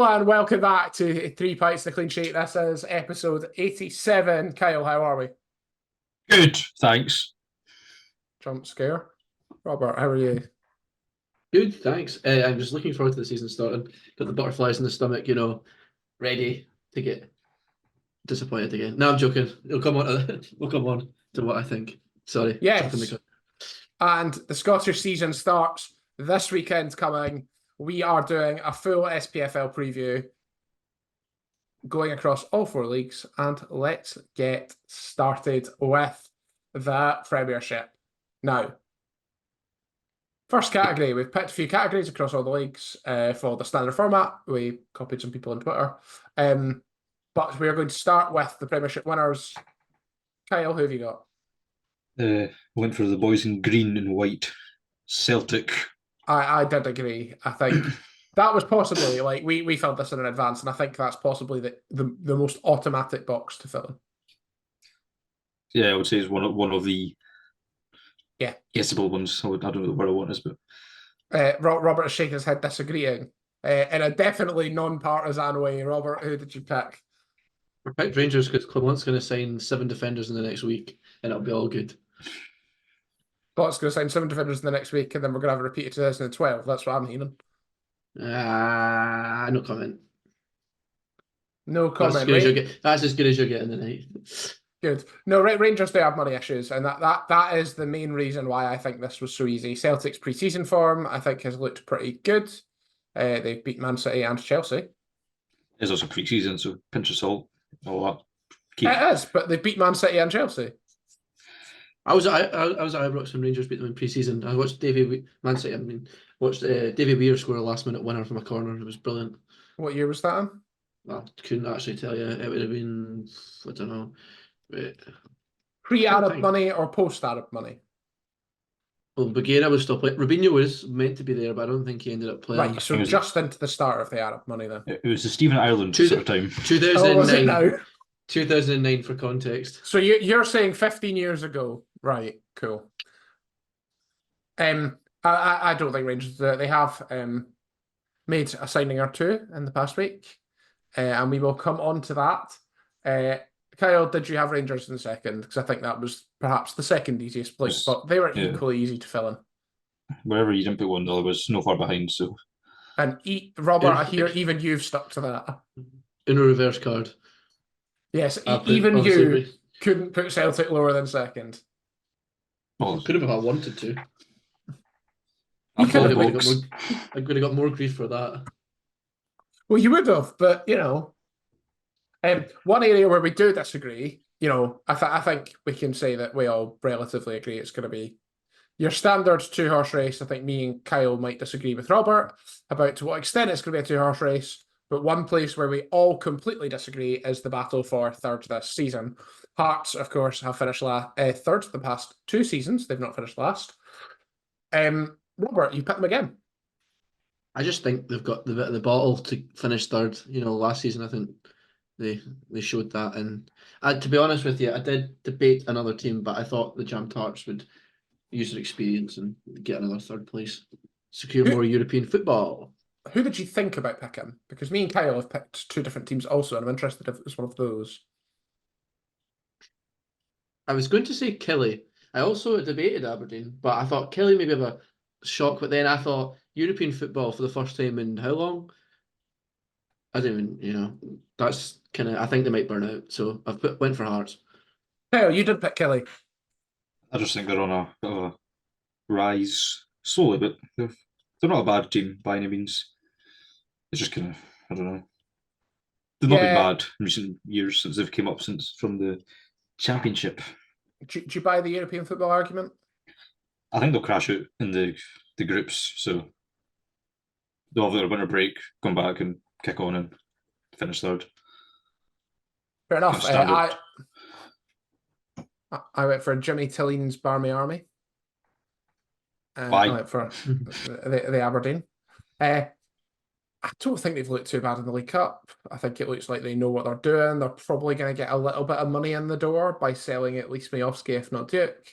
and welcome back to 3 Pints the Clean Sheet. This is episode 87. Kyle, how are we? Good, thanks. Jump scare. Robert, how are you? Good, thanks. I'm just looking forward to the season starting. Got the butterflies in the stomach, ready to get disappointed again. No, I'm joking. We'll come on to what I think. Sorry. Yes. And the Scottish season starts this weekend coming. We are doing a full SPFL preview going across all 4 leagues, and let's get started with the Premiership. Now, first category, we've picked a few categories across all the leagues for the standard format. We copied some people on Twitter. But we're going to start with the Premiership winners. Kyle, who have you got? Went for the boys in green and white. Celtic. I did agree. I think that was possibly, like, we filled this in advance, and I think that's possibly the most automatic box to fill in. Yeah, I would say it's one of the guessable ones. I don't know what I want is, but Robert is shaking his head disagreeing. In a definitely non-partisan way. Robert, who did you pick? I picked Rangers because Clement's going to sign 7 defenders in the next week, and it'll be all good. Scott's going to sign 7 defenders in the next week, and then we're going to have a repeat of 2012. That's what I'm hearing. No comment. No comment. That's as good as you're getting tonight. Good. No, Rangers do have money issues, and that is the main reason why I think this was so easy. Celtic's pre-season form, I think, has looked pretty good. They've beat Man City and Chelsea. It's also pre-season, so pinch of salt, all that. It is, but they beat Man City and Chelsea. I was at Ibrox when Rangers beat them in pre-season. I watched Davy Weir score a last-minute winner from a corner. It was brilliant. What year was that in? I couldn't actually tell you. It would have been, I don't know. Pre-Arab money or post-Arab money? Well, Bagheera was still playing. Rubinho was meant to be there, but I don't think he ended up playing. Right, so just into the start of the Arab money then. It was the Stephen Ireland sort of time. 2009. Was it now? 2009 for context. So you're saying 15 years ago. Right, cool. I don't think Rangers, they have made a signing or two in the past week, and we will come on to that. Kyle, did you have Rangers in the second? Because I think that was perhaps the second easiest place, but they were equally easy to fill in. Wherever you didn't put one, I was no far behind. So, and Robert, I hear even you've stuck to that. In a reverse card. Yes, even you couldn't put Celtic lower than second. Well, could have if I wanted to. I would have got more grief for that. Well, you would have, but one area where we do disagree, I think we can say that we all relatively agree it's going to be your standard 2-horse race. I think me and Kyle might disagree with Robert about to what extent it's going to be a 2-horse race. But one place where we all completely disagree is the battle for third this season. Hearts, of course, have finished third the past 2 seasons. They've not finished last. Robert, you picked them again. I just think they've got the bit of the bottle to finish third. Last season I think they showed that. And to be honest with you, I did debate another team, but I thought the Jam Tarts would use their experience and get another third place, secure more European football. Who did you think about picking? Because me and Kyle have picked 2 different teams also, and I'm interested if it was one of those. I was going to say Kelly. I also debated Aberdeen, but I thought Kelly maybe have a shock. But then I thought European football for the first time in how long? I don't even, that's kind of, I think they might burn out. So I've went for Hearts. Kyle, you did pick Kelly. I just think they're on a bit of a rise slowly, but they're not a bad team by any means. It's just kind of, I don't know. They've not been bad in recent years since they've came up from the Championship. Do you buy the European football argument? I think they'll crash out in the groups, so they'll have their winter break, come back and kick on and finish third. Fair enough. I went for Jimmy Tilleen's Barmy Army. I went for the Aberdeen. I don't think they've looked too bad in the League Cup. I think it looks like they know what they're doing. They're probably going to get a little bit of money in the door by selling at least Miovski, if not Duke.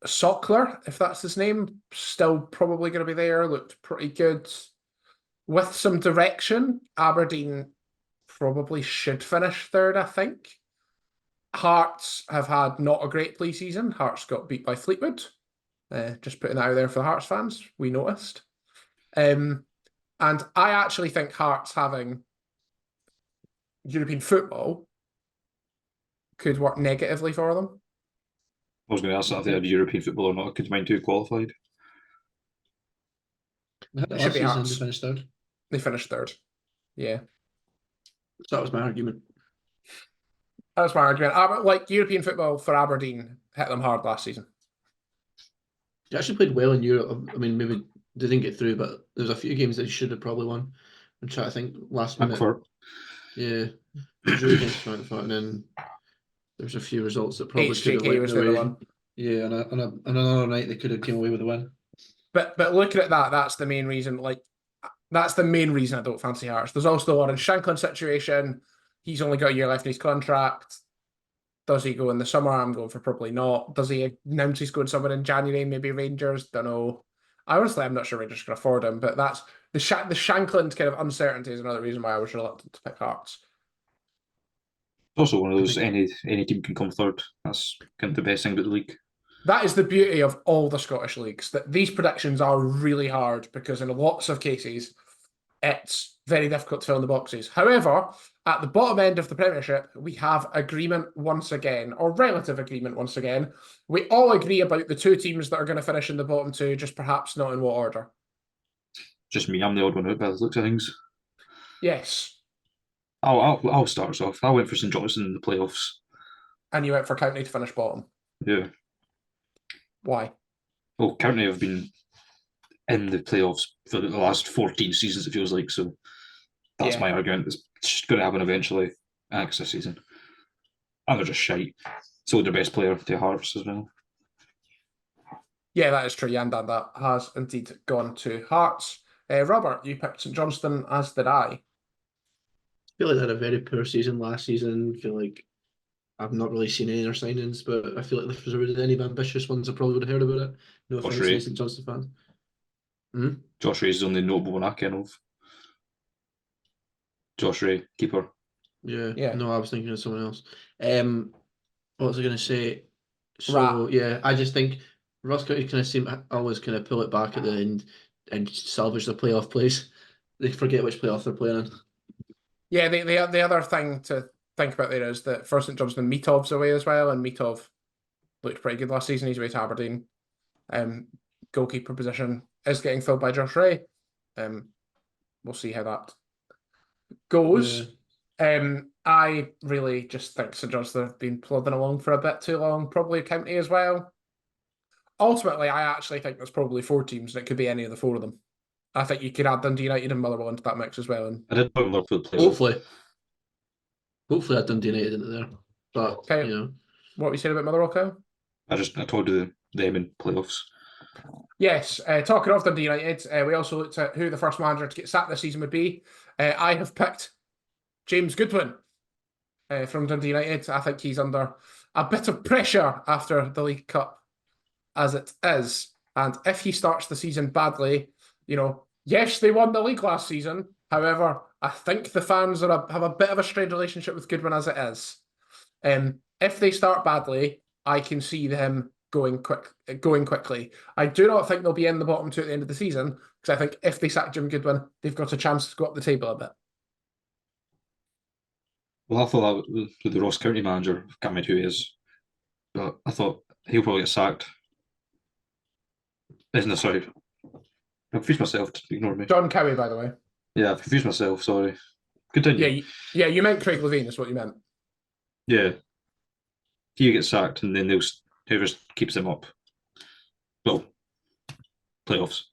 Sockler, if that's his name, still probably going to be there. Looked pretty good. With some direction, Aberdeen probably should finish third, I think. Hearts have had not a great pre-season. Hearts got beat by Fleetwood. Just putting that out there for the Hearts fans. We noticed. And I actually think Hearts having European football could work negatively for them. I was going to ask that if they had European football or not. Could you mind who qualified? They had it It should last be season, Hearts. they finished third. They finished third. Yeah. So that was my argument. That's my argument. Like European football for Aberdeen hit them hard last season. They actually played well in Europe. I mean, maybe they didn't get through, but there's a few games they should have probably won. I'm trying to think last minute. Frankfurt. Yeah, they drew against Frankfurt, and then there's a few results that probably could have HJK went was their the way. one. Yeah, and another night they could have came away with a win. But looking at that, that's the main reason. Like, that's the main reason I don't fancy Hearts. There's also the Lawrence Shanklin situation. He's only got a year left in his contract. Does he go in the summer? I'm going for probably not. Does he announce he's going somewhere in January? Maybe Rangers? Don't know. Honestly, I'm not sure Rangers can afford him. But that's the Shanklin kind of uncertainty is another reason why I was reluctant to pick Hearts. It's also one of those any team can come third. That's kind of the best thing about the league. That is the beauty of all the Scottish leagues, that these predictions are really hard because in lots of cases, it's very difficult to fill in the boxes. However, at the bottom end of the Premiership, we have agreement once again, or relative agreement once again. We all agree about the two teams that are going to finish in the bottom two, just perhaps not in what order. Just me, I'm the odd one out by the looks of things. Yes. I'll start us off. I went for St Johnstone in the playoffs. And you went for County to finish bottom. Yeah. Why? Well, County have been in the playoffs for the last 14 seasons, it feels like. So that's my argument. It's just going to happen eventually next this season. And they're just shite. So their best player to Hearts as well. Yeah, that is true. Yandan, that has indeed gone to Hearts. Robert, you picked St Johnstone, as did I. I feel like they had a very poor season last season. I feel like I've not really seen any of their signings, but I feel like if there was any ambitious ones, I probably would have heard about it. No offense to St Johnstone fans. Josh Ray's the only notable one I can of. Josh Ray, keeper. Yeah. No, I was thinking of someone else. What was I going to say? So, I just think Ross County kind of seem always kind of pull it back at the end and salvage the playoff place. They forget which playoff they're playing in. Yeah, the other thing to think about there is that for St Johnstone, Mitov's away as well, and Mitov looked pretty good last season. He's away to Aberdeen. Goalkeeper position is getting filled by Josh Ray. We'll see how that goes. I really just think St Johnstone have been plodding along for a bit too long, probably County as well. Ultimately, I actually think there's probably 4 teams, and it could be any of the 4 of them. I think you could add Dundee United and Motherwell into that mix as well. And I did put them up for the playoff. Hopefully I Dundee United into there. But, Kyle, you know. What were you saying about Motherwell, Kyle? I told you them in playoffs. Yes, talking of Dundee United, we also looked at who the first manager to get sacked this season would be. I have picked James Goodwin from Dundee United. I think he's under a bit of pressure after the League Cup as it is. And if he starts the season badly, yes, they won the league last season. However, I think the fans have a bit of a strained relationship with Goodwin as it is. If they start badly, I can see them going quickly. I do not think they'll be in the bottom 2 at the end of the season, because I think if they sack Jim Goodwin, they've got a chance to go up the table a bit. Well, I thought that with the Ross County manager, I can't remember who he is, but I thought he'll probably get sacked. Sorry. I confused myself. Ignore me. John Cowie, by the way. Yeah, I confused myself. Sorry. Continue. Yeah, you meant Craig Levein is what you meant. Yeah. He gets sacked, and then whoever keeps him up. Well, playoffs.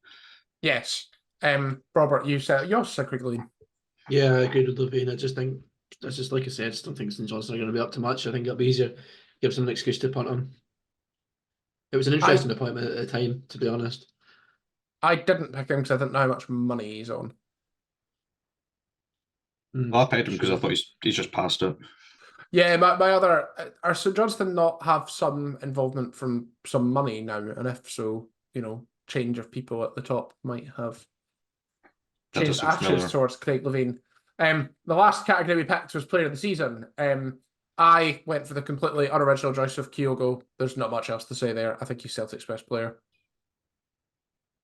Yes. Robert, you said Craig Levein. Yeah, I agree with Levein. I just think that's just like I said. I just don't think St Johnstone are going to be up to much. I think it'll be easier. Gives them an excuse to punt him. It was an interesting appointment at the time, to be honest. I didn't pick him because I didn't know how much money he's on. I picked him because I thought he's just passed it. Yeah, my other are St Johnstone not have some involvement from some money now, and if so, change of people at the top might have That does changed seem attitudes familiar. towards Craig Levein. The last category we picked was Player of the Season. I went for the completely unoriginal choice of Kyogo. There's not much else to say there. I think he's Celtic's best player.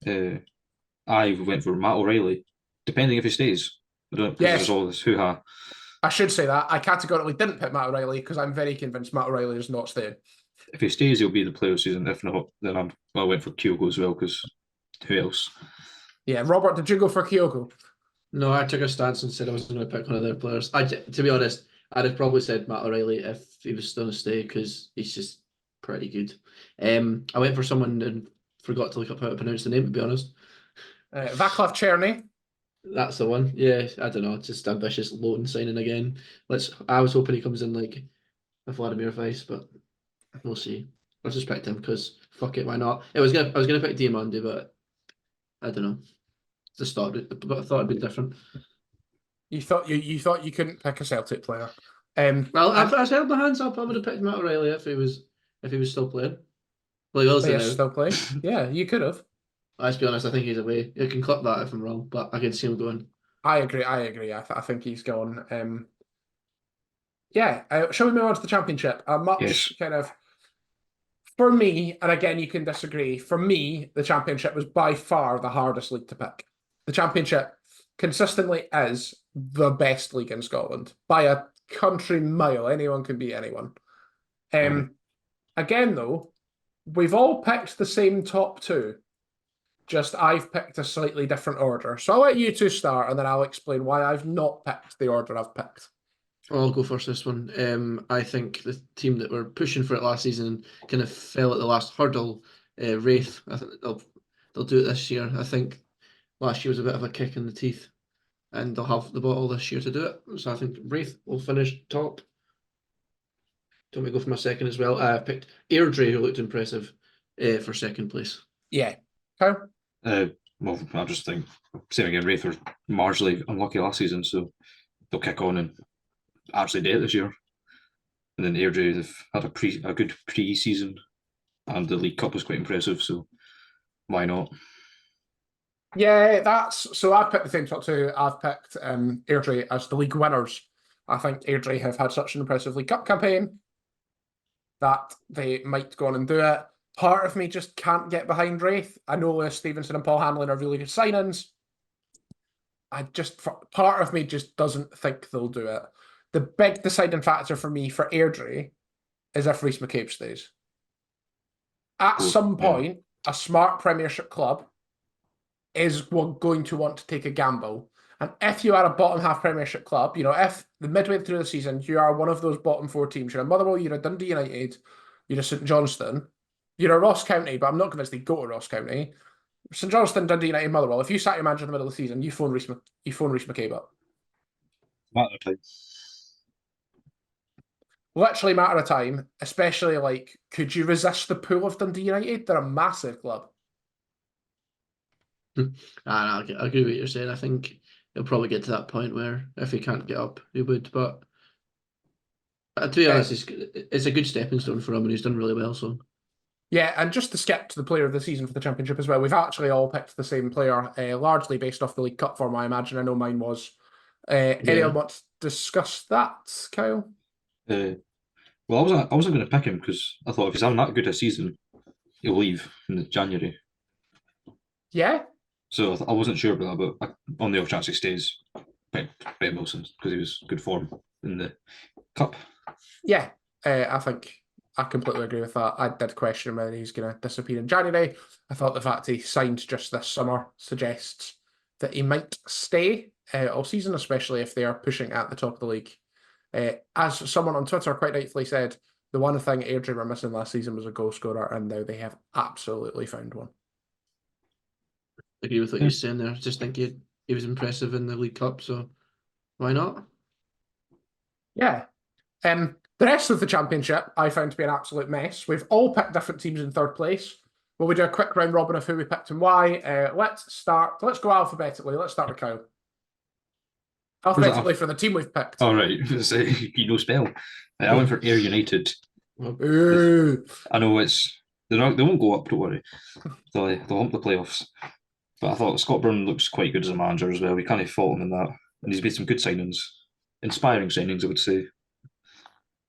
I went for Matt O'Reilly, depending if he stays. I don't because there's Yes, all this hoo-ha. I should say that. I categorically didn't pick Matt O'Reilly because I'm very convinced Matt O'Reilly is not staying. If he stays, he'll be the player of the season. If not, then I went for Kyogo as well because who else? Yeah, Robert, did you go for Kyogo? No, I took a stance and said I was going to pick one of their players. To be honest, I'd have probably said Matt O'Reilly if he was still to stay because he's just pretty good. I went for someone and forgot to look up how to pronounce the name, to be honest. Vaclav Cherny. That's the one. Yeah, I don't know. Just ambitious loan signing again. I was hoping he comes in like a Vladimir Weiss, but we'll see. I just picked him because fuck it, why not? I was gonna pick Diamandi, but I don't know. Just thought but I thought it'd be different. You thought you couldn't pick a Celtic player. Well, I held my hands up. I would have picked Matt O'Reilly if he was still playing. Well, he will Yes, now. still playing. Yeah, you could have. Let's be honest. I think he's away. You can clip that if I'm wrong, but I can see him going. I agree. I think he's gone. Yeah. Shall we move on to the Championship? A much Yes. kind of, for me, and again, you can disagree. For me, the Championship was by far the hardest league to pick. The Championship consistently is the best league in Scotland by a country mile. Anyone can beat anyone. Again, though, we've all picked the same top two. Just I've picked a slightly different order. So I'll let you two start, and then I'll explain why I've not picked the order I've picked. I'll go first this one. I think the team that were pushing for it last season kind of fell at the last hurdle. Raith, I think they'll do it this year. I think last year was a bit of a kick in the teeth, and they'll have the bottle this year to do it. So I think Raith will finish top. Do you want me to go for my second as well? I picked Airdrie, who looked impressive, for second place. Yeah. Okay. Well, I just think same again. Raith were marginally unlucky last season, so they'll kick on and actually do it this year. And then Airdrie, they've had a good pre-season, and the League Cup was quite impressive. So why not? Yeah, so I've picked the same top two. I've picked Airdrie as the league winners. I think Airdrie have had such an impressive League Cup campaign that they might go on and do it. Part of me just can't get behind Raith. I know Lewis Stevenson and Paul Hanlon are really good signings. Part of me just doesn't think they'll do it. The big deciding factor for me for Airdrie is if Rhys McCabe stays. At some point, a smart Premiership club is going to want to take a gamble. And if you are a bottom half Premiership club, if the midway through the season you are one of those bottom four teams, you're a Motherwell, you're a Dundee United, you're a St Johnstone, you're a Ross County, but I'm not convinced they go to Ross County. St Johnstone, Dundee United, Motherwell. If you sat your manager in the middle of the season, you phone Rhys McCabe up. Matter of time. Literally matter of time, especially could you resist the pull of Dundee United? They're a massive club. I agree with what you're saying. I think he'll probably get to that point where if he can't get up, he would. But to be honest, it's a good stepping stone for him, and he's done really well. So yeah, and just to skip to the player of the season for the Championship as well, we've actually all picked the same player, largely based off the League Cup form, I imagine. I know mine was. Anyone want to discuss that, Kyle? Well, I wasn't going to pick him because I thought if he's having that good a season, he'll leave in January. Yeah. So I wasn't sure about that, but on the off chance he stays, pick Ben Wilson because he was good form in the cup. Yeah, I think I completely agree with that. I did question whether he's going to disappear in January. I thought the fact he signed just this summer suggests that he might stay all season, especially if they are pushing at the top of the league. As someone on Twitter quite rightfully said, the one thing Airdrie were missing last season was a goal scorer, and now they have absolutely found one. I agree with what you're saying there. Just think he was impressive in the League Cup, so why not? Yeah. The rest of the Championship I found to be an absolute mess. We've all picked different teams in third place. Will we do a quick round robin of who we picked and why? Let's go alphabetically. Let's start with Kyle. Alphabetically for the team we've picked. Oh, right. You know spell. I went for Ayr United. Ooh. I know they won't go up, don't worry. They'll hump the playoffs. But I thought Scott Brown looks quite good as a manager as well. We can't fault him in that. And he's made some good signings. Inspiring signings, I would say.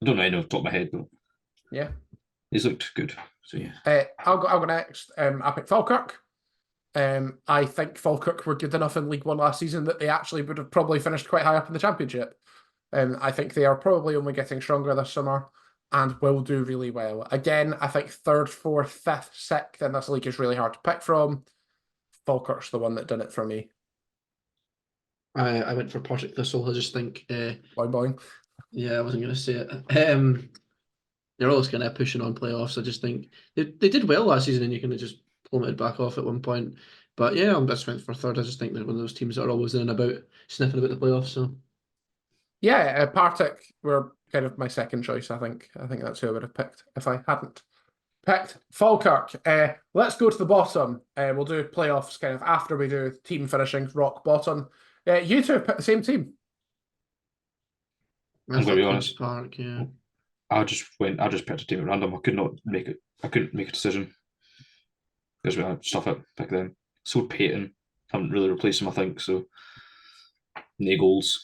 I don't know any off the top of my head, but Yeah. he's looked good. So yeah. I'll go next. I picked Falkirk. I think Falkirk were good enough in League One last season that they actually would have probably finished quite high up in the Championship. I think they are probably only getting stronger this summer and will do really well. Again, I think third, fourth, fifth, sixth in this league is really hard to pick from. Falkirk's the one that did it for me. I went for Partick Thistle. I just think, Boing boing. yeah, I wasn't going to say it. They're always kind of pushing on playoffs. I just think they did well last season, and you kind of just plummeted back off at one point. But yeah, I just went for third. I just think they're one of those teams that are always in and about, sniffing about the playoffs. So Yeah, Partick were kind of my second choice, I think. I think that's who I would have picked if I hadn't picked Falkirk. Let's go to the bottom. We'll do playoffs kind of after we do team finishing, rock bottom. You two have picked the same team. I'm going to be honest. Park, yeah. I just picked a team at random. I couldn't make a decision. Because we had stuff up, pick them. So Peyton. Haven't really replaced him, I think, so no goals.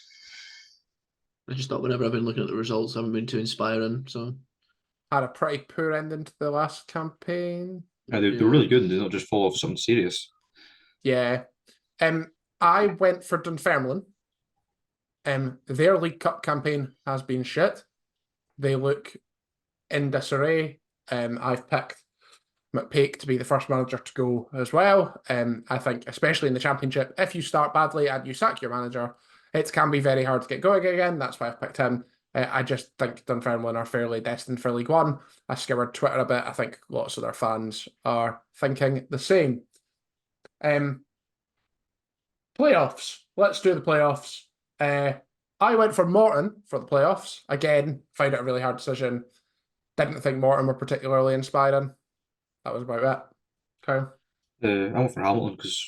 I just thought whenever I've been looking at the results, I haven't been too inspiring. So Had a pretty poor ending to the last campaign. Yeah, they're really good and they don't just fall off something serious. Yeah. I went for Dunfermline. Their League Cup campaign has been shit. They look in disarray. I've picked McPake to be the first manager to go as well. I think, especially in the Championship, if you start badly and you sack your manager, it can be very hard to get going again. That's why I've picked him. I just think Dunfermline are fairly destined for League One. I scoured Twitter a bit. I think lots of their fans are thinking the same. Playoffs. Let's do the playoffs. I went for Morton for the playoffs. Again, found it a really hard decision. Didn't think Morton were particularly inspiring. That was about it. Okay. I went for Hamilton because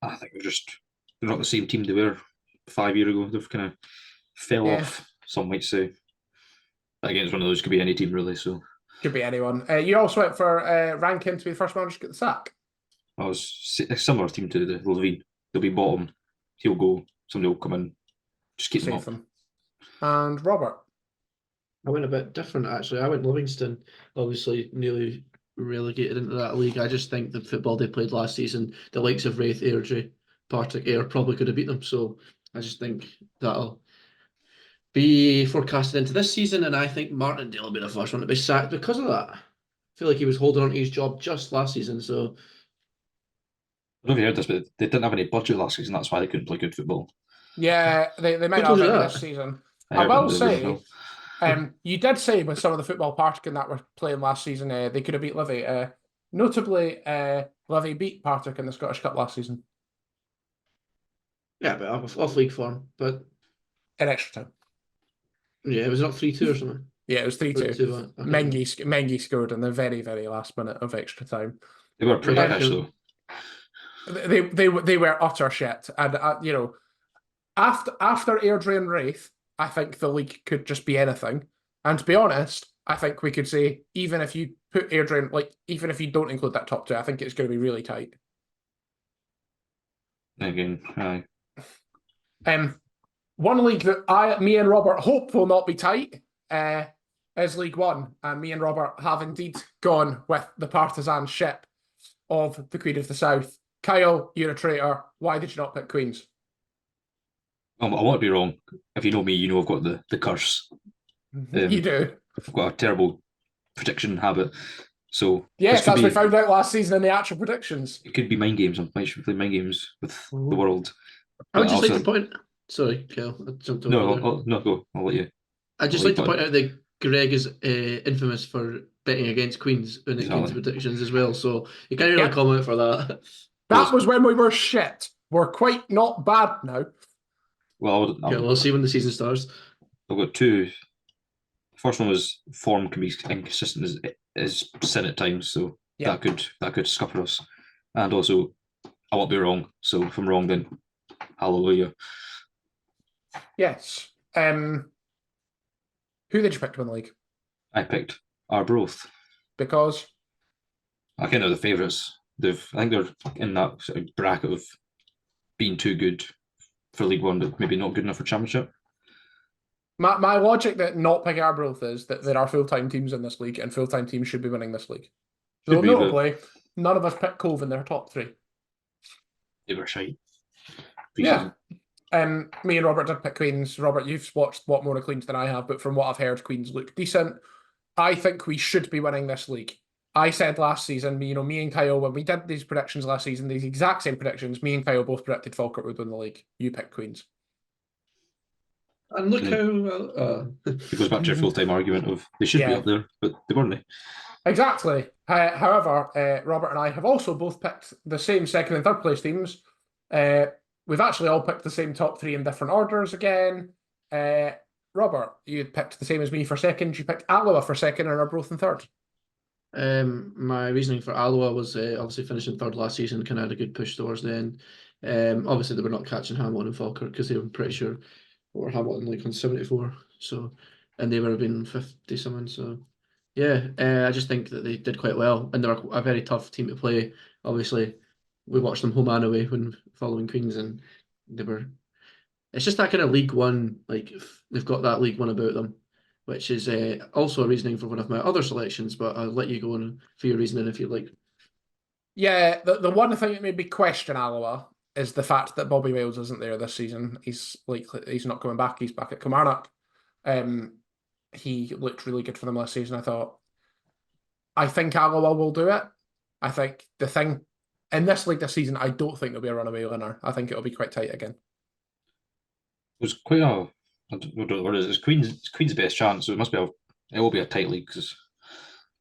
I think they're not the same team they were 5 years ago. They've kind of fell off, some might say. But again, it's one of those, could be any team really. So could be anyone. You also went for Rankin to be the first manager to get the sack. I was a similar team to the Levine. They'll be bottom. He'll go. Somebody will come in. Just keep Save them up. them. And Robert. I went a bit different actually. I went Livingston, obviously nearly relegated into that league. I just think the football they played last season, the likes of Raith, Airdrie, Partick, Ayr probably could have beat them. So I just think that'll be forecasted into this season, and I think Martindale will be the first one to be sacked because of that. I feel like he was holding on to his job just last season. So I don't know if you heard this, but they didn't have any budget last season. That's why they couldn't play good football. Yeah, they might Who not have told you any that? this season. I I will heard say, you did say with some of the football Partick and that were playing last season, they could have beat Livy. Notably, Livy beat Partick in the Scottish Cup last season yeah, but off league form. But in extra time. yeah, it was not 3-2 or something. Yeah, it was 3-2. 3-2, okay. Mengi scored in the very, very last minute of extra time. They were pretty Yeah, cash though. They were utter shit, and after Airdrie and Raith, I think the league could just be anything. And to be honest, I think we could say even if you put Airdrie even if you don't include that top two, I think it's going to be really tight. Again, aye. One league that me and Robert hope will not be tight is League One, and me and Robert have indeed gone with the partisan ship of the Queen of the South. Kyle, you're a traitor. Why did you not pick Queens? I won't be wrong. If you know me, you know I've got the curse. You do. I've got a terrible prediction habit. So yes, as we found out last season in the actual predictions. It could be mind games. I might play mind games with the world. I would just like to point. Sorry, Kyle. I jumped over there. No, go. I'll let you. I'd just like to point out that Greg is infamous for betting against Queens when it comes to predictions as well. So you can't really comment for that. That was when we were shit. We're quite not bad now. Well, we'll see when the season starts. I've got two. First one was form can be inconsistent as sin at times, so that could scupper us. And also, I won't be wrong. So if I'm wrong, then hallelujah. Yes. Who did you pick to win the league? I picked Arbroath. Because I kind of the favourites. I think they're in that sort of bracket of being too good for League One, but maybe not good enough for Championship. my logic that not picking Arbroath is that there are full-time teams in this league, and full-time teams should be winning this league. Though Should be, but notably, none of us picked Cove in their top three. they were shite. Yeah. Pre-season. Me and Robert did pick Queens. Robert, you've watched a lot more of Queens than I have, but from what I've heard, Queens look decent. I think we should be winning this league. I said last season, me and Kyle, when we did these predictions last season, these exact same predictions, me and Kyle both predicted Falkirk would win the league. You picked Queens. And look Mm. how It goes back to your full-time argument of they should be Yeah. up there, but they weren't. Exactly. However, Robert and I have also both picked the same second and third place teams. We've actually all picked the same top three in different orders again. Robert, you picked the same as me for second. You picked Alloa for second and Arbroath in third. My reasoning for Alloa was obviously finishing third last season, kind of had a good push towards the end. Obviously, they were not catching Hamilton and Falkirk because they were pretty sure or Hamilton like on 74. So, and they were being 50 something. So, yeah, I just think that they did quite well, and they're a very tough team to play. Obviously, we watched them home and away when following Queens, and they were. It's just that kind of League One, like they've got that League One about them, which is also a reasoning for one of my other selections. But I'll let you go on for your reasoning if you like. Yeah, the one thing that made me question Alloa is the fact that Bobby Wales isn't there this season. He's not coming back. He's back at Kilmarnock. He looked really good for them last season, I thought. I think Alloa will do it. I think the thing in this league this season, I don't think there'll be a runaway winner. I think it'll be quite tight again. It was quite a. I don't know what it is. It's Queen's best chance, so it must be it will be a tight league because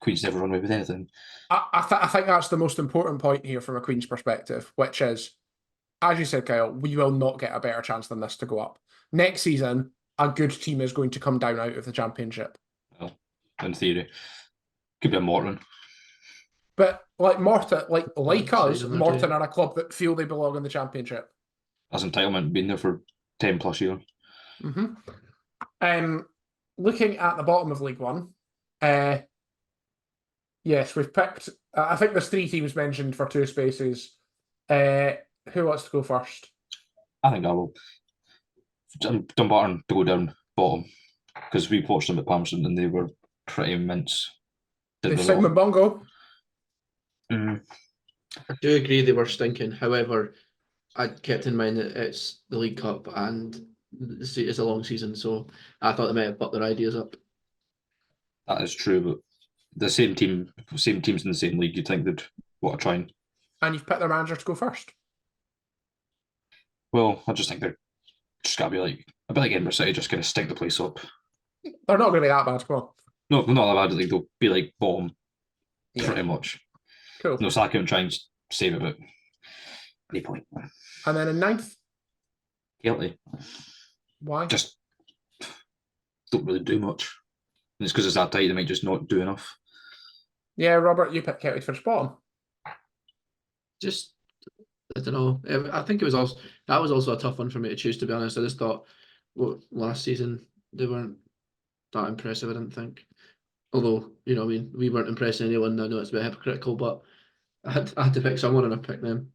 Queen's never run away with anything. I think that's the most important point here from a Queen's perspective, which is, as you said, Kyle, we will not get a better chance than this to go up. Next season, a good team is going to come down out of the Championship. Well, in theory, could be a Morton. But like Morton, like us, Season, Morton are a club that feel they belong in the Championship. That's entitlement, been there for 10 plus years. Looking at the bottom of League One, yes, we've picked. I think there's three teams mentioned for two spaces. Who wants to go first? I think I will. Dumbarton to go down bottom because we watched them at Palmerston and they were pretty immense. They've Sigmund Bongo. I do agree they were stinking. However, I kept in mind that it's the League Cup and it's a long season, so I thought they might have put their ideas up. That is true, but the same teams in the same league, you'd think they'd want to try and you've picked their manager to go first. Well, I just think they're just gotta be like a bit like Edinburgh City, just kind of stink the place up. They're not going to be that bad. Come on. No, they're not that bad. Like, they'll be like bottom, pretty much. Cool. No, Saka and try and save it, but any point. And then in ninth, Guilty. why? Just don't really do much. And it's because it's that tight, they might just not do enough. Yeah, Robert, you picked Kelly to finish bottom. Just, I don't know. I think that was also a tough one for me to choose, to be honest. I just thought, last season they weren't that impressive, I didn't think. Although, we weren't impressing anyone. I know it's a bit hypocritical, but I had to pick someone and I picked them.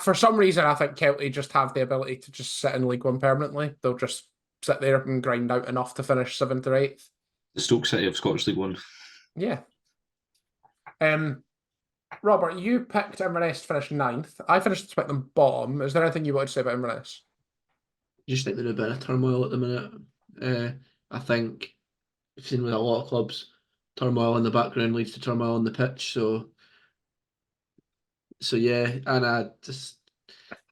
For some reason, I think Kelty just have the ability to just sit in League One permanently. They'll just sit there and grind out enough to finish 7th or 8th. The Stoke City of Scottish League One. Yeah. Robert, you picked Inverness to finish 9th. I finished to pick them bottom. Is there anything you want to say about Inverness? I just think they're in a bit of turmoil at the minute. I think I've seen with a lot of clubs, turmoil in the background leads to turmoil on the pitch. So yeah, and I just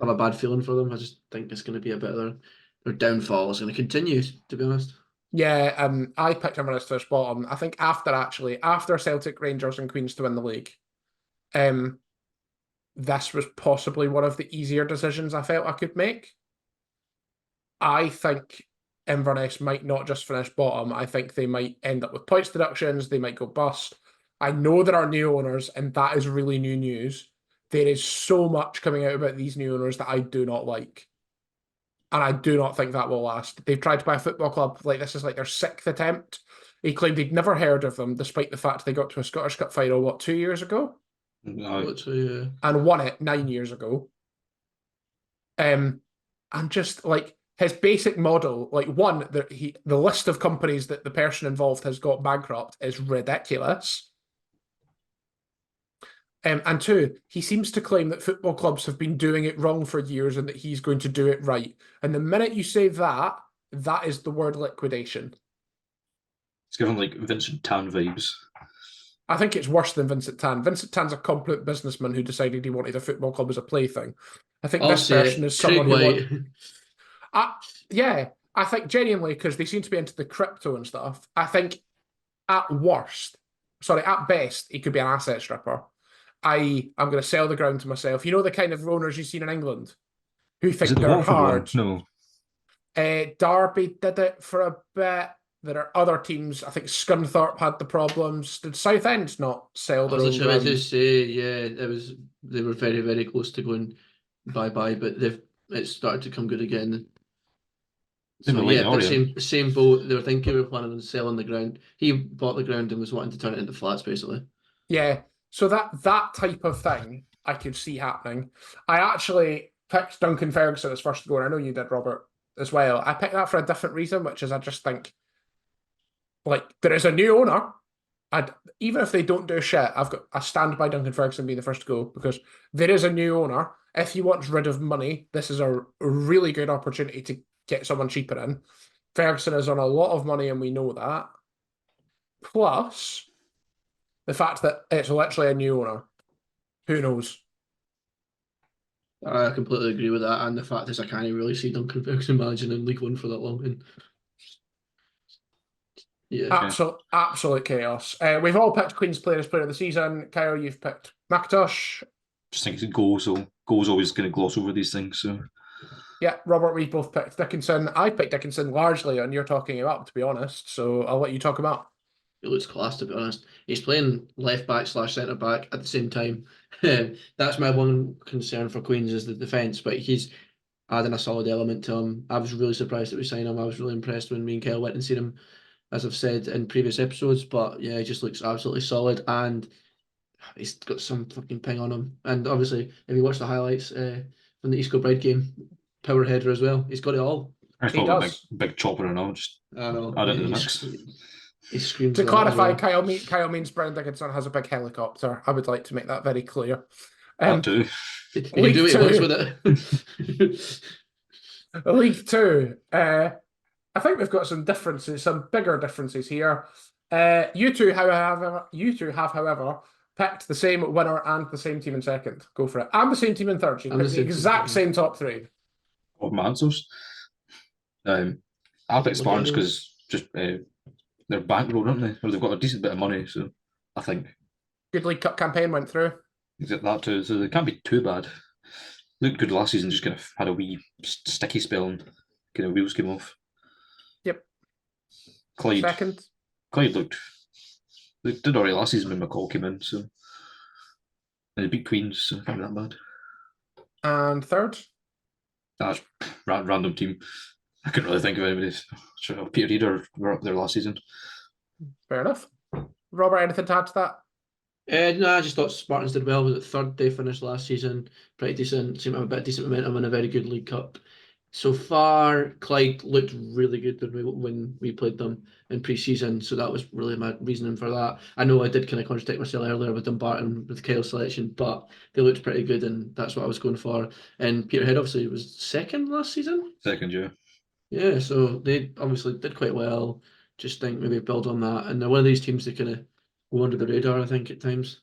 have a bad feeling for them. I just think it's going to be a bit of their downfall is going to continue, to be honest. Yeah, I picked Inverness to finish bottom. I think after Celtic, Rangers and Queens to win the league, this was possibly one of the easier decisions I felt I could make. I think Inverness might not just finish bottom. I think they might end up with points deductions. They might go bust. I know there are new owners, and that is really new news. There is so much coming out about these new owners that I do not like. and I do not think that will last. They've tried to buy a football club, like this is like their 6th attempt. He claimed he'd never heard of them, despite the fact they got to a Scottish Cup final, 2 years ago? Literally, And won it 9 years ago. And just like his basic model, like one, the list of companies that the person involved has got bankrupt is ridiculous. And two, he seems to claim that football clubs have been doing it wrong for years and that he's going to do it right. And the minute you say that, that is the word liquidation. It's giving like Vincent Tan vibes. I think it's worse than Vincent Tan. Vincent Tan's a competent businessman who decided he wanted a football club as a plaything. I think this person is someone who yeah, I think genuinely, because they seem to be into the crypto and stuff, I think at best, he could be an asset stripper. I'm going to sell the ground to myself. You know the kind of owners you've seen in England who think the they're Watford hard. one? No. Derby did it for a bit. There are other teams. I think Scunthorpe had the problems. Did Southend not sell their own ground? To say, yeah, they were very, very close to going bye-bye, but it's started to come good again. So yeah, but same boat. They were thinking we were planning on selling the ground. He bought the ground and was wanting to turn it into flats, basically. Yeah. So that type of thing I could see happening. I actually picked Duncan Ferguson as first to go, and I know you did, Robert, as well. I picked that for a different reason, which is I just think, like, there is a new owner, and even if they don't do shit, I stand by Duncan Ferguson being the first to go, because there is a new owner. If he wants rid of money, this is a really good opportunity to get someone cheaper in. Ferguson is on a lot of money, and we know that. Plus, the fact that it's literally a new owner. Who knows? I completely agree with that, and the fact is I can't really see Duncan Ferguson managing in League One for that long. And yeah, absolute chaos. We've all picked Queen's Player as Player of the Season. Kyle, you've picked McIntosh. Just think it's goals, so goals always going to gloss over these things. So yeah, Robert, we both picked Dickinson. I picked Dickinson largely on you're talking about, to be honest. So I'll let you talk about. It looks class, to be honest. He's playing left back / centre back at the same time. That's my one concern for Queens is the defence, but he's adding a solid element to him. I was really surprised that we signed him. I was really impressed when me and Kyle went and seen him, as I've said in previous episodes. But yeah, he just looks absolutely solid, and he's got some fucking ping on him. And obviously, if you watch the highlights from the East Kilbride game, power header as well. He's got it all. He does. Big chopper and all. Just I know. Add it to the mix. He screams. To clarify, Kyle means Brian Dickinson has a big helicopter. I would like to make that very clear. That too. You can do what he wants with it. League Two. I think we've got some differences, some bigger differences here. You two, however, picked the same winner and the same team in second. Go for it. And the same team in third. You picked the exact same top three. Of my answers. I'll pick Spartans because just they're bankrolled, aren't they? Or they've got a decent bit of money, so I think. Good League Cup campaign went through. Exactly that too, so they can't be too bad. Looked good last season, just kind of had a wee sticky spell and kind of wheels came off. Yep. Clyde. Second. Clyde they did alright last season when McCall came in, so. And they beat Queens, so can't be that bad. And third? That's random team. I couldn't really think of anybody. Sure, Peter Reader were up there last season. Fair enough. Robert, anything to add to that? No, I just thought Spartans did well. Was it third? They finished last season pretty decent. Seemed to have a bit of decent momentum and a very good League Cup. So far, Clyde looked really good when we played them in pre-season, so that was really my reasoning for that. I know I did kind of contradict myself earlier with Dumbarton with Kyle's selection, but they looked pretty good, and that's what I was going for. And Peterhead obviously was second last season. Second, yeah. Yeah, so they obviously did quite well. Just think maybe build on that, and they're one of these teams that kind of go under the radar, I think, at times.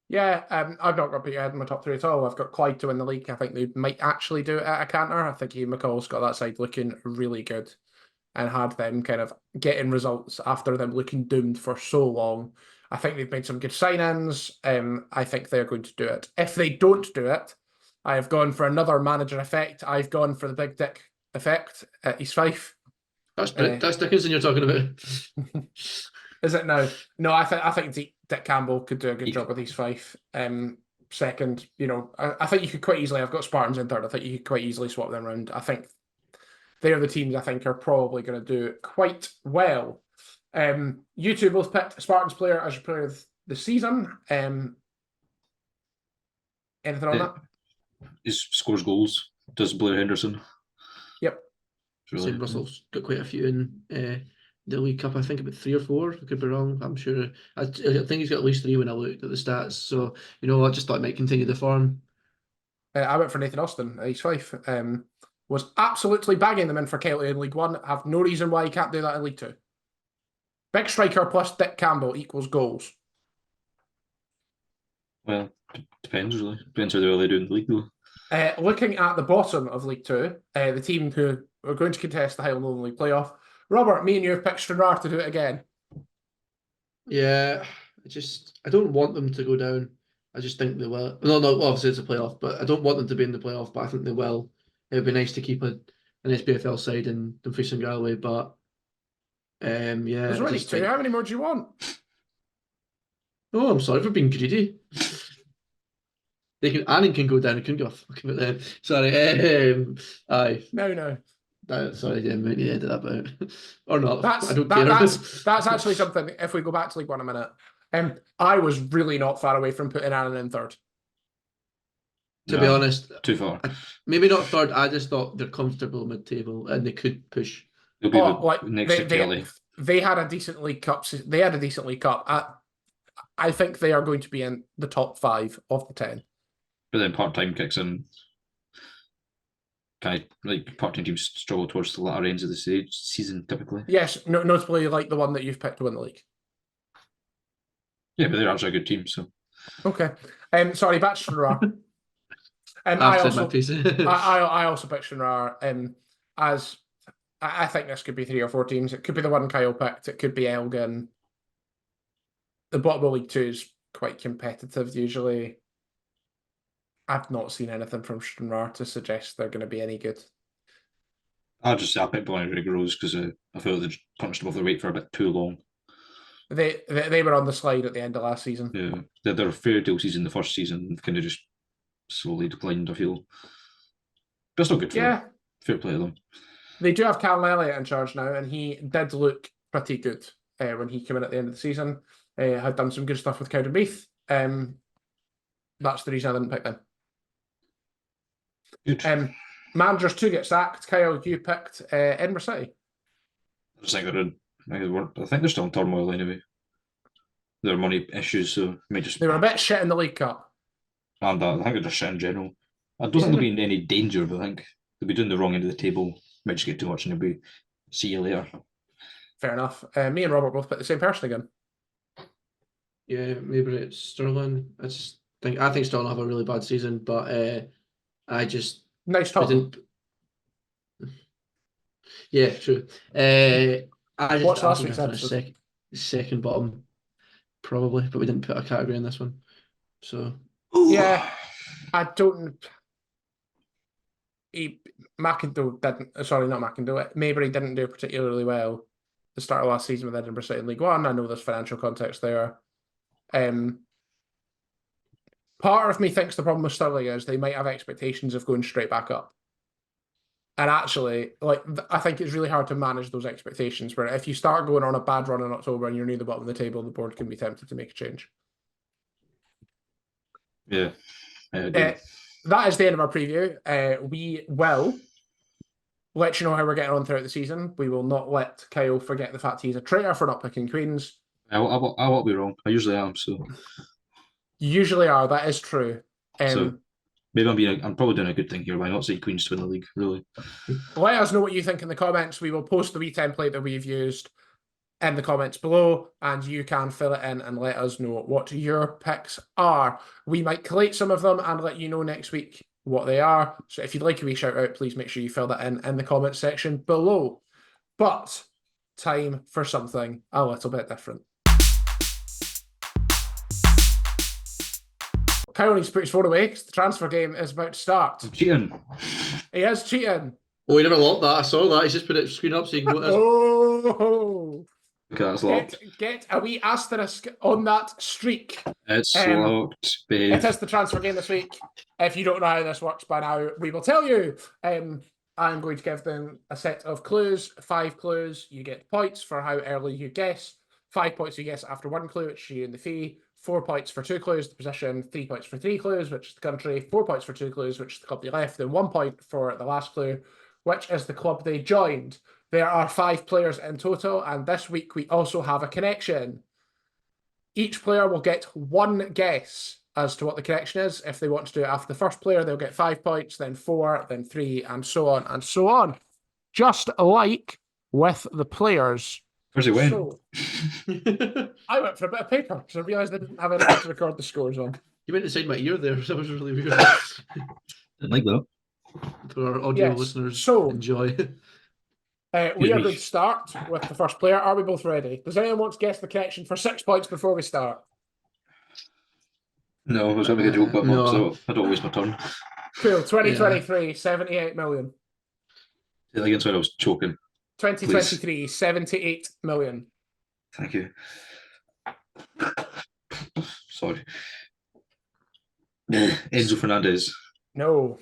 Yeah, I've not got Peterhead in my top three at all. I've got Clyde to win the league. I think they might actually do it at a canter. I think Ian McCall's got that side looking really good and had them kind of getting results after them looking doomed for so long. I think they've made some good signings. I think they're going to do it. If they don't do it, I have gone for another manager effect. I've gone for the Big Dick effect at East Fife. That's Dickinson you're talking about. Is it now? No, I think Dick Campbell could do a good job with East Fife. Second, I think you could quite easily. I've got Spartans in third. I think you could quite easily swap them around. I think they're the teams I think are probably going to do quite well. You two both picked Spartans player as your player of the season. Anything on that? He scores goals. Does Blair Henderson? Yep. Really, Same Russell's got quite a few in the League Cup. I think about 3 or 4. I could be wrong. I'm sure. I think he's got at least 3 when I looked at the stats. So I just thought he might continue the form. I went for Nathan Austin at East Fife. Was absolutely bagging them in for Kelly in League One. Have no reason why he can't do that in League Two. Big striker plus Dick Campbell equals goals. well, depends really. Depends how well they do in the league though. Looking at the bottom of League Two, the team who are going to contest the Highland Lowland League playoff. Robert, me and you have picked Stranraer to do it again. Yeah, I don't want them to go down. I just think they will. No, obviously it's a playoff, but I don't want them to be in the playoff, but I think they will. It would be nice to keep an SPFL side in Dumfries and Galway, but yeah. There's already 2. How many more do you want? Oh, I'm sorry for being greedy. Annan can go down. I couldn't give a fuck about them. Sorry. Aye. No. Sorry, I didn't mean to edit that out. Or not. That's, I don't care. that's actually something, if we go back to League One a minute, I was really not far away from putting Annan in third. To be honest, too far. Maybe not third. I just thought they're comfortable mid-table and they could push. They'll be next to Kelly. They had a decent League Cup. They had a decent League Cup. I think they are going to be in the top 5 of the 10. But then part-time kicks in. Part-time teams struggle towards the latter ends of the season typically. Yes, notably like the one that you've picked to win the league. Yeah, but they're actually a good team, so. Okay. Sorry, back to Stranraer. I also picked Stranraer as I think this could be 3 or 4 teams. It could be the one Kyle picked. It could be Elgin. The bottom of League 2 is quite competitive usually. I've not seen anything from Stranraer to suggest they're going to be any good. I picked Blantyre Rose because I feel they punched above their weight for a bit too long. They were on the slide at the end of last season. Yeah, their fairy tale season, the first season, kind of just slowly declined, I feel. But it's not good for them. Fair play to them. They do have Callum Elliott in charge now, and he did look pretty good when he came in at the end of the season. Had done some good stuff with Cowdenbeath. That's the reason I didn't pick them. Good. Managers to get sacked. Kyle, you picked Edinburgh City. I think they're still in turmoil anyway. There are money issues, so they were a bit shit in the League Cup. And I think they're just shit in general. I don't think they'll be in any danger, but I think they'll be doing the wrong end of the table. Might just get too much and they'll be see you later. Fair enough. Me and Robert both picked the same person again. Yeah, maybe it's Sterling. I think Sterling have a really bad season, but I just nice talk. Yeah, true. What's last week's episode? Second bottom, probably, but we didn't put a category in this one. So yeah, I don't. McIndoe didn't. Sorry, not McIndoe. Maybury didn't do particularly well at the start of last season with Edinburgh City in League One. I know there's financial context there. Part of me thinks the problem with Stirling is they might have expectations of going straight back up. And actually, I think it's really hard to manage those expectations where if you start going on a bad run in October and you're near the bottom of the table, the board can be tempted to make a change. Yeah. That is the end of our preview. We will let you know how we're getting on throughout the season. We will not let Kyle forget the fact he's a traitor for not picking Queens. I won't be wrong. I usually am, so. You usually are, that is true. So maybe I'm probably doing a good thing here by not saying Queens to win the league, really. Let us know what you think in the comments. We will post the wee template that we've used in the comments below, and you can fill it in and let us know what your picks are. We might collate some of them and let you know next week what they are. So if you'd like a wee shout out, please make sure you fill that in the comments section below. But time for something a little bit different. Kyle needs to put his phone away because the transfer game is about to start. I'm cheating. He is cheating. Oh, he never locked that. I saw that. He's just put it screen up so you can go. Oh! Okay, that's locked. Get a wee asterisk on that streak. It's locked, babe. It is the transfer game this week. If you don't know how this works by now, we will tell you. I'm going to give them a set of clues, 5 clues. You get points for how early you guess. 5 points you guess after 1 clue, which is you and the fee. 4 points for 2 clues, the position. 3 points for 3 clues, which is the country. 4 points for 2 clues, which is the club they left. And 1 point for the last clue, which is the club they joined. There are 5 players in total, and this week we also have a connection. Each player will get 1 guess as to what the connection is. If they want to do it after the first player, they'll get 5 points, then 4, then 3, and so on and so on. Just like with the players. Where's he went? So, I went for a bit of paper because I realised I didn't have anything to record the scores on. You went inside my ear there. That was really weird. Didn't like that. For our audio Yes, listeners, so- enjoy. We are going to start with the first player. Are we both ready? Does anyone want to guess the connection for 6 points before we start? No, I was going to make a joke about No. mum, so I don't waste my turn. Cool. 2023, 78 million. Say that again, sorry, I was choking. 2023, 78 million. Thank you. Sorry. Enzo Fernandez. No.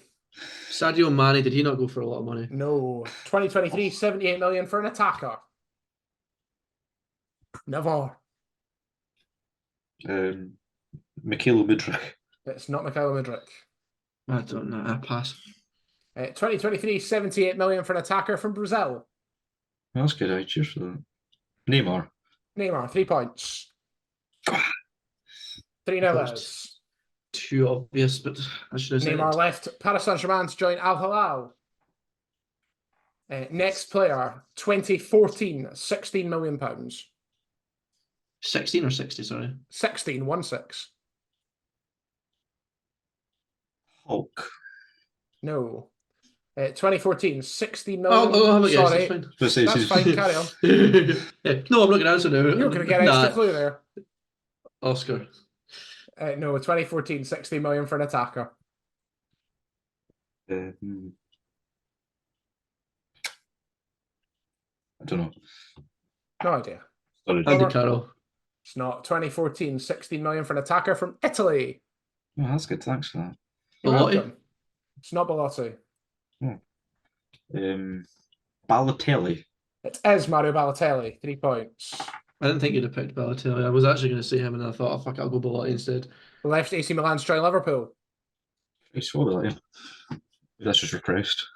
Sadio Mane, did he not go for a lot of money? No. 2023, 78 million for an attacker. Never. Michaelo Mudryk. It's not Mikhailo Mudryk. I don't know. I pass. 2023, 78 million for an attacker from Brazil. That's good, right? Cheers for that. Neymar. Neymar, 3 points. 3-0 Post. is. Too obvious, but I should have said Neymar it. left Paris Saint-Germain to join Al Hilal. Next player, 2014, 16 million pounds. 16 or 60, sorry. 16, 1-6. Hulk. No. 2014, 16 million. Oh, have a guess. Sorry. That's fine. That's fine, carry on. No, I'm not going to answer now. You're going to get an extra clue there. Oscar. No, 2014, 60 million for an attacker. I don't know. No idea. Sorry. Andy Carroll. It's not. 2014, 16 million for an attacker from Italy. Oh, that's good, thanks for that. You're Belotti? welcome. It's not Belotti. Balotelli. It is Mario Balotelli, 3 points. I didn't think you'd have picked Balotelli. I was actually going to say him, and I thought, oh, fuck, I'll go Belotti instead. Left AC Milan to join Liverpool. I saw that, yeah. That's just request.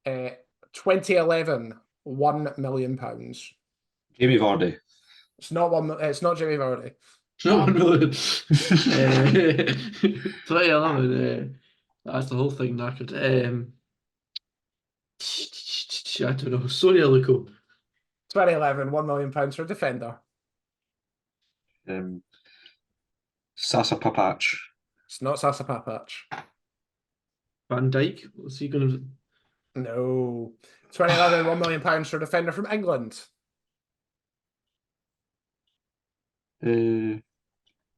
2011, 1 million pounds. Jamie Vardy. It's not one. It's not Jamie Vardy. No, 1 million. 2011. That's the whole thing knackered. I don't know. Sonia Luko. 2011, 1 million pounds for a defender. Sasa Papac. It's not Sasa Papac. Van Dijk. What's he going to? No. 2011, 1 million pounds for a defender from England.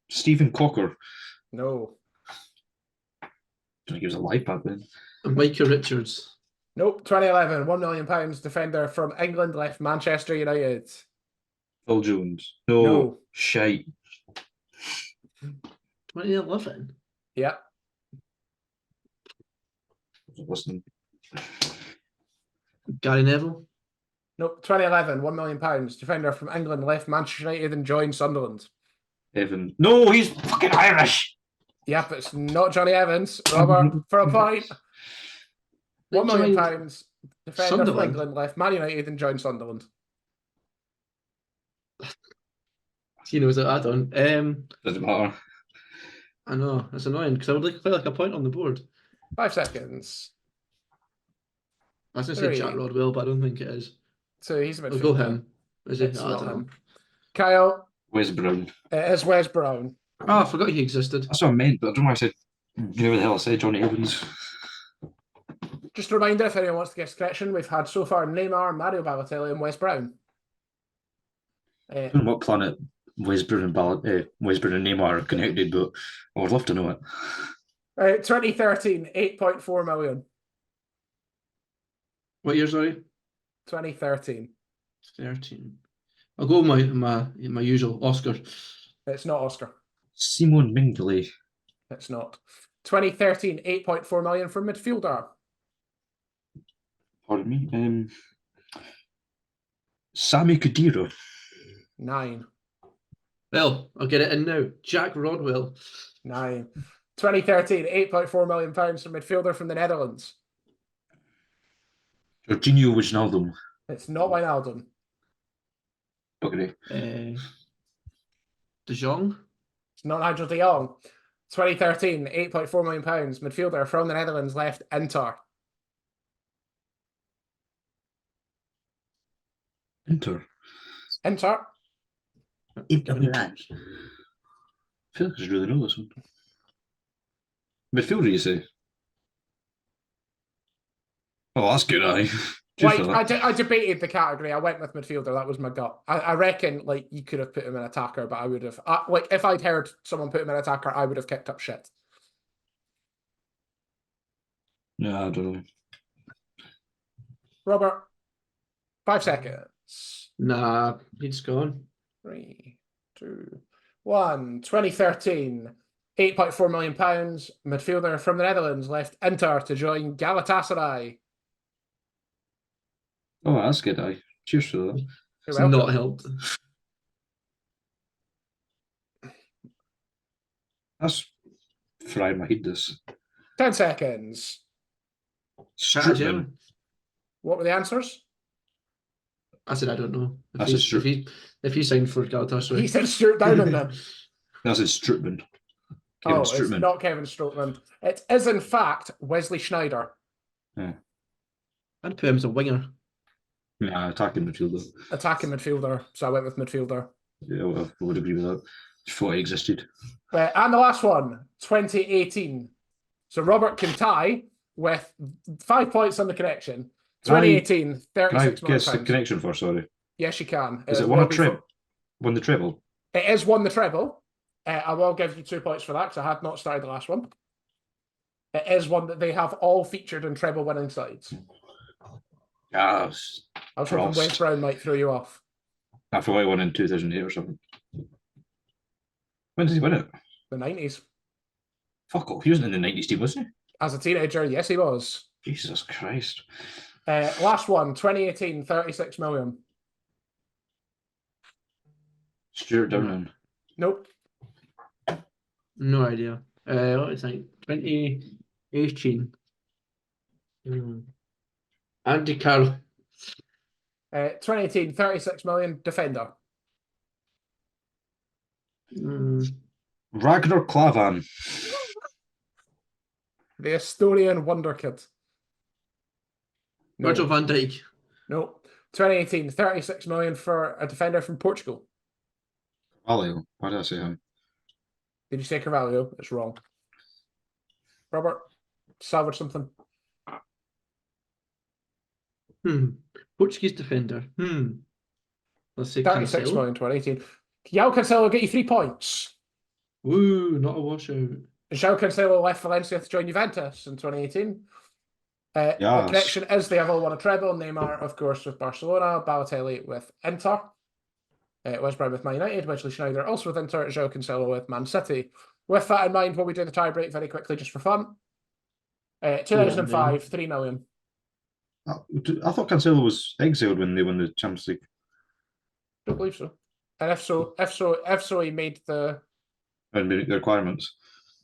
Stephen Cocker. No. I don't think he was alive back then. Micah Richards. Nope. 2011, 1 million pounds defender from England left Manchester United. Phil Jones. No. No. Shite. 2011. Yeah. Wasn't listening. Gary Neville. Nope. 2011, 1 million pounds defender from England left Manchester United and joined Sunderland. Evan. No, he's fucking Irish. Yep, it's not Johnny Evans. Robert, for a point. 1 million pounds defender from Sunderland. England left Man United and joined Sunderland. He knows that I don't. Doesn't matter. I know. It's annoying because I would like a point on the board. 5 seconds. I was going to say 3. Jack Rodwell, but I don't think it is. So he's a I'll midfielder. go him. Is it? It's I not don't know. him. Kyle, Wes Brown. it is Wes Brown. Oh, I forgot he existed. That's what I meant, but I don't know why I said. Whoever the hell I said, Johnny Evans. Just a reminder, if anyone wants to guess the correction, we've had so far Neymar, Mario Balotelli, and Wes Brown. I don't know what planet Wes Brown and Neymar are connected, but I would love to know it. 2013, 8.4 million. What year, sorry? 2013. 13. I'll go with my usual Oscar. It's not Oscar. Simon Mingley. It's not. 2013, 8.4 million for midfielder. Pardon me. Sammy Khedira. 9. Well, I'll get it in now. Jack Rodwell. 9. 2013, £8.4 million from midfielder from the Netherlands. Jorginho Wijnaldum. It's not Wijnaldum. Okay. De Jong. It's not Nigel de Jong. 2013, £8.4 million midfielder from the Netherlands, left Inter. Inter. Inter. Inter. I feel like I should really know this one. Midfielder, you say? Oh, that's good, aye. Cheers for Like, that. I debated the category. I went with midfielder. That was my gut. I reckon, like, you could have put him in attacker, but I would have... like, if I'd heard someone put him in attacker, I would have kicked up shit. No, I don't know. Robert, 5 seconds. Nah, he's gone. 3, 2, 1. 2013, £8.4 million midfielder from the Netherlands, left Inter to join Galatasaray. Oh, that's good, aye. Cheers for that. You're It's welcome. not helped. That's fried my head, this. 10 seconds. Strutman. What were the answers? I said I don't know. That's a Strut. If he signed for Galatasaray. He said Stuart Downing then. That's a Strutman. Oh, Kevin it's Strutman. not Kevin Strootman. It is, in fact, Wesley Schneider. Yeah. I'd put him as a winger. Nah, attacking midfielder. Attacking midfielder, so I went with midfielder. Yeah, well, I would agree with that. Just thought it existed. And the last one, 2018. So Robert can tie with 5 points on the connection. 2018, Can I 36 million guess the pounds. connection for, sorry? Yes, you can. Is it will won a be treble? Won the treble? It is won the treble. I will give you 2 points for that because I had not started the last one. It is one that they have all featured in treble winning sides. Yes. I was hoping Wes Brown might throw you off. I forgot he won in 2008 or something. When did he win it? The 90s. Fuck off. He wasn't in the 90s team, was he? As a teenager, yes, he was. Jesus Christ. Last one, 2018, 36 million. Hmm. Stuart Downing. Nope. No idea. What do you think? 2018. Andy Carroll. 2018, 36 million, defender. Ragnar Klavan. The Estonian wonder kid. No. Virgil van Dijk. Nope. 2018, 36 million for a defender from Portugal. Carvalho. Why did I say him? Did you say Carvalho? It's wrong. Robert, salvage something. Portuguese defender. Let's say 36 Cancelo. million, 2018. João Cancelo will get you 3 points. Woo, not a washout. João Cancelo left Valencia to join Juventus in 2018. The Yes. connection is they have all won a treble. Neymar, of course, with Barcelona. Balotelli with Inter. Wes Brown with Man United. Wesley Schneider also with Inter. João Cancelo with Man City. With that in mind, will we do the tie break very quickly just for fun? 2005, 3 million. I thought Cancelo was exiled when they won the Champions League. Don't believe so. And if so, he made the And the requirements.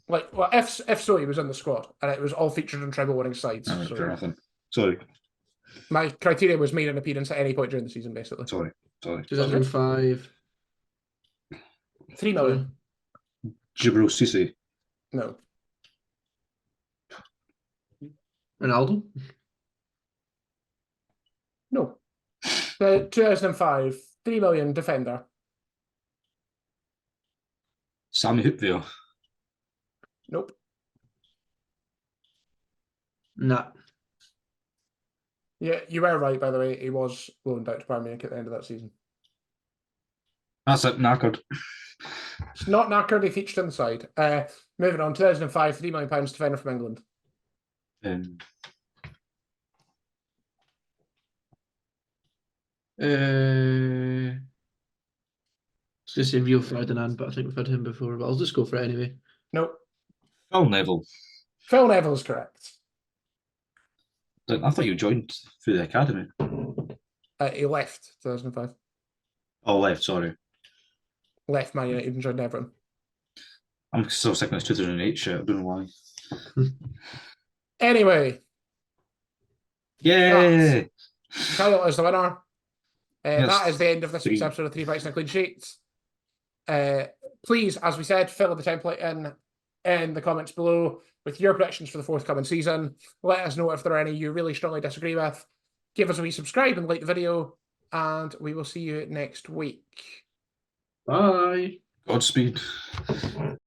if so, he was in the squad, and it was all featured in treble winning sides. Oh, So fair nothing. Sorry. my criteria was made an appearance at any point during the season, basically. Sorry. 2005. 3 million. Jibril Cisse. No. Ronaldo. No. The 2005, 3 million defender. Sammy Hupville. Nope. Nah. Yeah, you were right, by the way. He was loaned out to Bayern Munich at the end of that season. That's it, knackered. It's not knackered, he featured in the side. Moving on, 2005, £3 million defender from England. I was going to say Rio Ferdinand, but I think we've had him before. But I'll just go for it anyway. Nope. Phil Neville. Phil Neville is correct. I thought you joined through the academy. He left 2005. Oh, left. Sorry, Left Man United and joined Everton. I'm still sick of this 2008 shit. I don't know why. Anyway, Yay! Kyle is the winner. Yes. That is the end of this week's Three. episode of 3 Pints and a Clean Sheets. Please, as we said, fill the template in the comments below with your predictions for the forthcoming season. Let us know if there are any you really strongly disagree with. Give us a wee subscribe and like the video, and we will see you next week. Bye. Godspeed.